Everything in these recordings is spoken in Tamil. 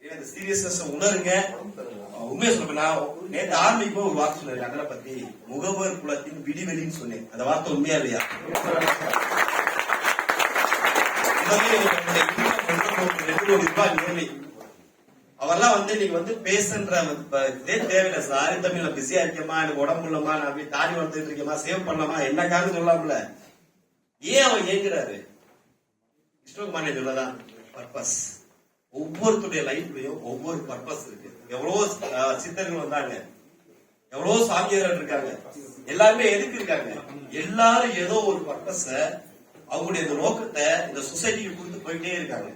சீரியஸ்னஸ் உணருங்க. உண்மையை சொல்றேன். நான் நேற்று ஆரம்பிக்கும் ஒரு வார்த்தை சொன்னேன் அண்ணனை பத்தி, முகவர் குலத்தின் விடிவெளின்னு சொன்னேன். அந்த வார்த்தை உண்மையா இல்லையா? அவெல்லாம் நீங்க பேசுன்ற இதே தேவையில்லை சார். தமிழ்ல பிஸியா இருக்கேமா, எனக்கு உடம்பு இல்லமா, நான் அப்படி தாடி வளர்த்துட்டு இருக்கேமா, சேவ் பண்ணலாமா, என்ன காரணம் சொல்லாமல. ஏன் அவன் ஏங்குறாரு? கிருஷ்ணகுமார் சொல்லலாம், பர்பஸ். ஒவ்வொருத்தருடைய லைஃப்லயும் ஒவ்வொரு பர்பஸ் இருக்கு. எவ்வளவு சித்தர்கள் வந்தாங்க, எவ்வளவு சாமியார்கள் இருக்காங்க, எல்லாருமே எதுக்கு இருக்காங்க? எல்லாரும் ஏதோ ஒரு பர்பஸ, அவங்களுடைய நோக்கத்தை இந்த சொசைட்டிக்கு கொடுத்து போயிட்டே இருக்காங்க.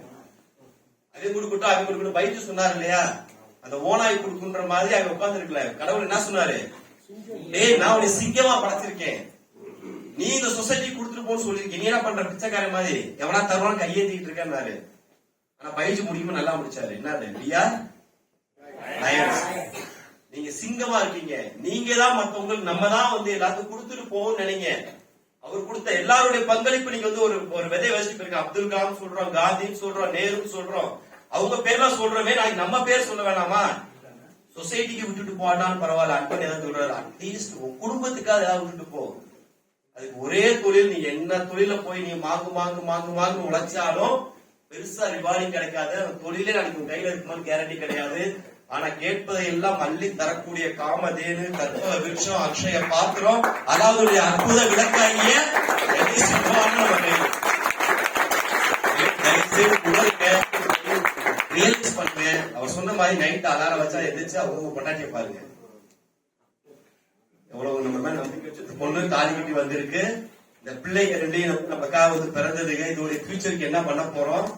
அது கொடுக்கட்டும், அது கொடுக்கட்டும். பைத்து சொன்னாரு இல்லையா, அந்த ஓனாய் கொடுக்குன்ற மாதிரி அங்க உட்கார்ந்து இருக்கல. கடவுள் என்ன சொன்னாரு? டேய், நான் உன்னை சிங்கமா படைச்சிருக்கேன், நீ இந்த சொசைட்டி கொடுத்துட்டு போன்னு சொல்லிருக்கேன், நீ என்ன பண்ற பிச்சைக்கார மாதிரி எவனா தருவான்னு கையேந்திக்கிட்டு இருக்கேன்னாரு. ஆனா பயிற்சி முடியுமா நல்லா முடிச்சாரு. என்ன நீங்க சிங்கமா இருக்கீங்க, நீங்க தான் மத்தவங்களுக்கு நம்ம தான் எல்லாத்துக்கும் கொடுத்துட்டு போவோம்னு நினைங்க. அவர் கொடுத்த எல்லாருடைய பங்களிப்பு நீங்க ஒரு விதை வச்சுட்டு போயிருக்க. அப்துல் கலாம் சொல்றோம், காந்தின்னு சொல்றோம், நேரு சொல்றோம், அவங்க பேர்லாம் சொல்றோமே, நாளைக்கு நம்ம பேர் சொல்ல வேணாமா? சொசைட்டிக்கு விட்டுட்டு போனான்னு பரவாயில்ல. அன்பன் ஏதாவது சொல்றாரு, அட்லீஸ்ட் உன் குடும்பத்துக்காக ஏதாவது விட்டுட்டு போ. அதுக்கு ஒரே தொழில், நீ என்ன தொழில போய் நீ மாங்கு உழைச்சாலும் பெருசா ரிவார்டிங் கிடைக்காது. அந்த தொழிலே நாளைக்கு கையில இருக்குமான்னு கேரண்டி கிடையாது. ஆனா கேட்பதை எல்லாம் அள்ளி தரக்கூடிய காமதேனு, கற்பக விருட்சம், அக்ஷய பாத்திரம், அதாவது அற்புத விளக்காகிய ரியலைஸ் பண்ணு. அவர் சொன்ன மாதிரி நைட் அலாரம் வச்சா எதிர்த்து அவங்க பொண்டாட்டிய பாருங்க. எவ்வளவு நம்ம மேல நம்பிக்கை வச்சு பொண்ணு தாலி கட்டி வந்திருக்கு. இந்த பிள்ளைங்க ரெண்டையும் நமக்காக பிறந்ததுங்க. இதோட ஃபியூச்சருக்கு என்ன பண்ண போறோம்?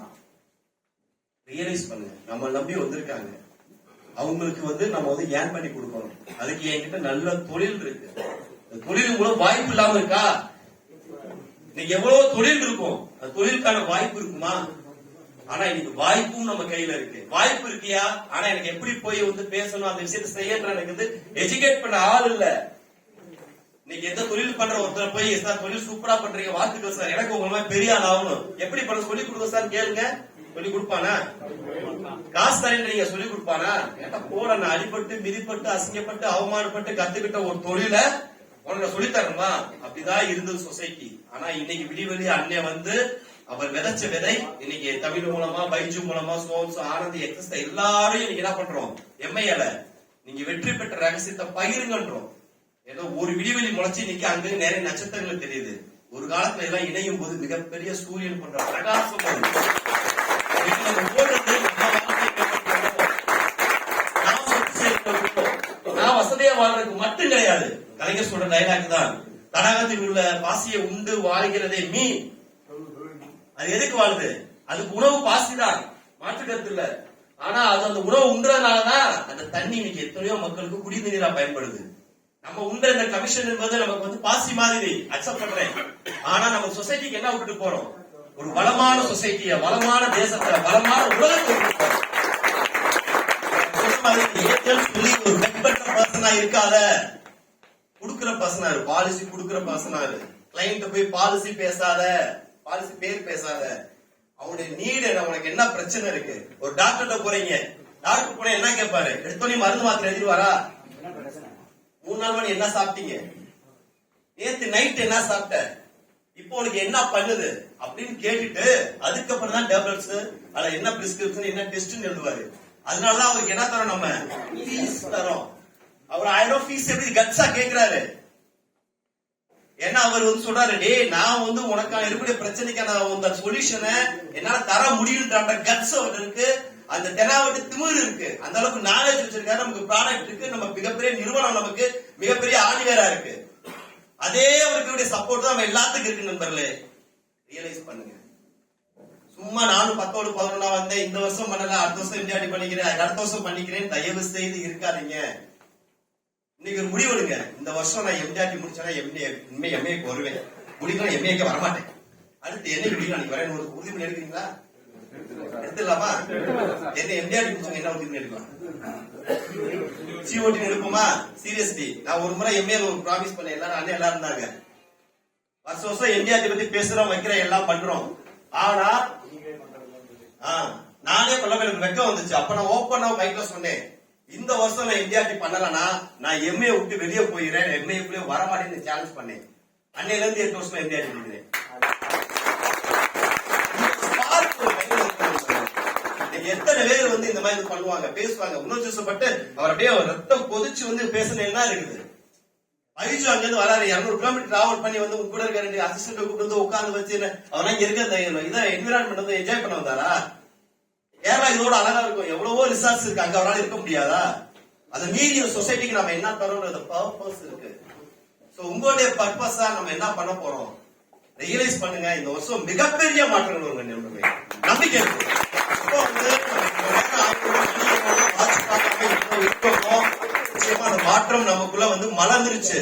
ரியலைஸ் பண்ணுங்க. நம்ம நம்பி வந்திருக்காங்க, அவங்களுக்கு நம்ம ஏன் பண்ணி கொடுக்கணும். அதுக்கு என்கிட்ட நல்ல தொழில் இருக்கு. தொழில் மூலம் வாய்ப்பு இல்லாம இருக்கா? இன்னைக்கு எவ்வளவு தொழில் இருக்கும், அந்த தொழிலுக்கான வாய்ப்பு இருக்குமா? ஆனா இன்னைக்கு வாய்ப்பும் நம்ம கையில இருக்கு. வாய்ப்பு இருக்கியா? ஆனா எனக்கு எப்படி போய் பேசணும், அந்த விஷயத்தை செய்யற எனக்கு எஜுகேட் பண்ண ஆள் இல்ல. இன்னைக்கு எந்த தொழில் பண்ற ஒருத்தர் போய் சார் தொழில் சூப்பரா பண்றீங்க, வாழ்த்துக்கள் சார், எனக்கு உங்க மாதிரி பெரிய ஆள் ஆகணும், எப்படி பண்ண சொல்லி கொடுங்க சார் கேளுங்க. சொல்லி கொடுப்பானா? காசு தரீங்க சொல்லி கொடுப்பானா? ஏன்னா போல நான் அடிபட்டு மிதிப்பட்டு அசிங்கப்பட்டு அவமானப்பட்டு கத்துக்கிட்ட ஒரு தொழில உனக்கு சொல்லி தரணுமா? அப்படிதான் இருந்தது சொசைட்டி. ஆனா இன்னைக்கு விடிவெளி அண்ணன் அவர் விதைச்ச விதை இன்னைக்கு தமிழ் மூலமா, பைஜு மூலமா, சோம்ஸ், ஆனந்த், எக்ஸஸ் எல்லாரும் இன்னைக்கு என்ன பண்றோம்? எம்ஐல நீங்க வெற்றி பெற்ற ரகசியத்தை பகிருங்கன்றோம். ஏதோ ஒரு விடிவெளி முளைச்சு இன்னைக்கு அங்க நிறைய நட்சத்திரங்கள் தெரியுது. ஒரு காலத்துல எல்லாம் இணையும் போது மிகப்பெரிய சூரியன் பண்ற பிரகாசம். நான் வசதியா வாழ்றதுக்கு மட்டும் கிடையாது. கலைஞர் சொல்ற டைலாக் தான், தடாகத்தில் உள்ள பாசியை உண்டு வாழ்கிறதே மீன். அது எதுக்கு வாழுது? அதுக்கு உணவு பாசிதான், மாற்று கருத்து இல்ல. ஆனா அது அந்த உணவு உண்றதுனாலதான் அந்த தண்ணி இன்னைக்கு எத்தனையோ மக்களுக்கு குடிநீரா பயன்படுது. நம்ம உண்ட இந்த கமிஷன் என்பது நமக்கு பாசி மாதிரி அக்செப்ட் பண்றேன். ஆனா நம்ம சொசைட்டிக்கு என்ன விட்டுட்டு போறோம்? ஒரு வளமான சொசைட்டிய, வளமான தேசத்தை, வளமான உலகத்தை ஒரு வெட்பட்ட பர்சனா இருக்காத. குடுக்கிற பர்சனாரு, பாலிசி குடுக்கிற பர்சனாரு. கிளைண்ட் போய் பாலிசி பேசாத, பாலிசி பேர் பேசாத. அவனுடைய நீடு உனக்கு என்ன பிரச்சனை இருக்கு? ஒரு டாக்டர்கிட்ட போறீங்க, டாக்டர் போன என்ன கேட்பாரு? எடுத்தோடனே மருந்து மாத்திரை எழுதிடுவாரா? 3 நாள் மணி என்ன சாப்பிட்டீங்க? நேத்து நைட் என்ன சாப்பிட்ட? இப்போ உனக்கு என்ன பண்ணுது அப்படின்னு கேட்டுட்டு அதுக்கப்புறம் தான் டேப்லெட்ஸ், அதுல என்ன பிரிஸ்கிரிப்ஷன், என்ன டெஸ்ட் எழுதுவாரு. அதனாலதான் அவருக்கு என்ன தரோம்? நம்ம ஃபீஸ் தரோம். அவர் 1000 ஃபீஸ் எப்படி கட்ஸா கேட்கிறாரு? ஏன்னா அவர் சொல்றாரு, டே நான் உனக்கான இருக்கக்கூடிய பிரச்சனைக்கான சொல்யூஷனை என்னால தர முடியுன்ற கட்ஸ் அவர் இருக்கு. அந்த தெனாவட்டு திமிர் இருக்கு. அந்த அளவுக்கு நாலேஜ் வச்சிருக்காரு. நமக்கு ப்ராடக்ட் இருக்கு, நம்ம மிகப்பெரிய நிறுவனம், நமக்கு மிகப்பெரிய ஆணிவேரா இருக்கு. அதே அவர்களுடைய சப்போர்ட் தான் நம்ம எல்லாத்துக்கும் இருக்கு. நண்பர்களே, ரியலைஸ் பண்ணுங்க. சும்மா நானும் 10ஓடு 11 வந்தேன், இந்த வருஷம் பண்ணல, அடுத்த வருஷம் இந்தியாடி பண்ணிக்கிறேன், அடுத்த வருஷம் பண்ணிக்கிறேன், தயவு செய்து இருக்காதீங்க. இன்னைக்கு ஒரு முடிவெடுங்க. இந்த வருஷம் நான் எம்ஜிஆர்டி முடிச்சேன்னா எம்ஏக்கு வருவேன், முடிக்கலாம் எம்ஏக்கு வரமாட்டேன். அடுத்து என்ன முடியும் அன்னைக்கு வரேன் ஒரு உறுதிமொழி எடுக்கிறீங்களா? எடுத்துடலாமா? என்ன எம்ஜிஆர்டி முடிச்சவங்க என்ன உறுதிமொழி எடுக்கலாம்? சிஓடி எடுப்போமா? சீரியஸ்லி நான் ஒரு முறை எம்ஏ ஒரு ப்ராமிஸ் பண்ணேன். எல்லாரும் அண்ணன் எல்லாம் இருந்தாங்க. வருஷம் எம்ஜிஆர்டி பத்தி பேசுறோம், வைக்கிறோம், எல்லாம் பண்றோம். ஆனா நானே பண்ண எனக்கு வெக்கம் வந்துச்சு. அப்ப நான் ஓப்பனா மைக்ல சொன்னேன், இந்த வருஷம் நான் இந்தியா டீம் பண்ணலன்னா நான் எம்ஏ விட்டு வெளியே போயிடுறேன், எம்ஏக்குள்ளே வரமாட்டேன்னு சேலஞ்ச் பண்ணேன். அன்னையில இருந்து 8 வருஷமா இந்தியா டீம் இருக்கிறேன். எத்தனை பேர் வந்து இந்த மாதிரி பண்ணுவாங்க, பேசுவாங்க, உணர்ச்சிப்பட்டு அவர் அப்படியே ரத்தம் கொதிச்சு வந்து பேசுனா இருக்குது. ஐஜு அங்க இருந்து வராரு, 200 கிலோமீட்டர் டிராவல் பண்ணி வந்து கூட இருக்க 2 அசிஸ்டன்ட் கூப்பிட்டு வந்து உட்கார்ந்து வச்சு அவரெல்லாம் இங்க இருக்க இதான் என்விரான்மெண்ட் வந்து என்ஜாய் பண்ண வந்தாரா? கேரளா இதோட அழகா இருக்கும், எவ்வளவோ ரிசார்ட்ஸ் இருக்கு, அங்க அவரால் இருக்க முடியாதா? அதை மீறி சொசைட்டிக்கு நம்ம என்ன தரோம்ன்றது பர்பஸ் இருக்கு. சோ உங்களுடைய பர்பஸா நம்ம என்ன பண்ண போறோம் ரியலைஸ் பண்ணுங்க. இந்த வருஷம் மிகப்பெரிய மாற்றங்கள் வருங்க, நம்பிக்கை இருக்கு. இப்போ வந்து அந்த மாற்றம் நமக்குள்ள வந்து மலர்ந்துருச்சு.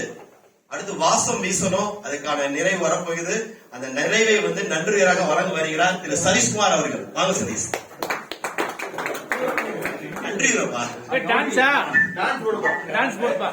அடுத்து வாசம் வீசணும், அதுக்கான நிறைவு வரப்போகுது. அந்த நிறைவை வந்து நன்றியராக வழங்க வருகிறார் திரு சதீஷ்குமார் அவர்கள். வாங்க சதீஷ். நன்றி. டான்ஸ் போடுப்பா.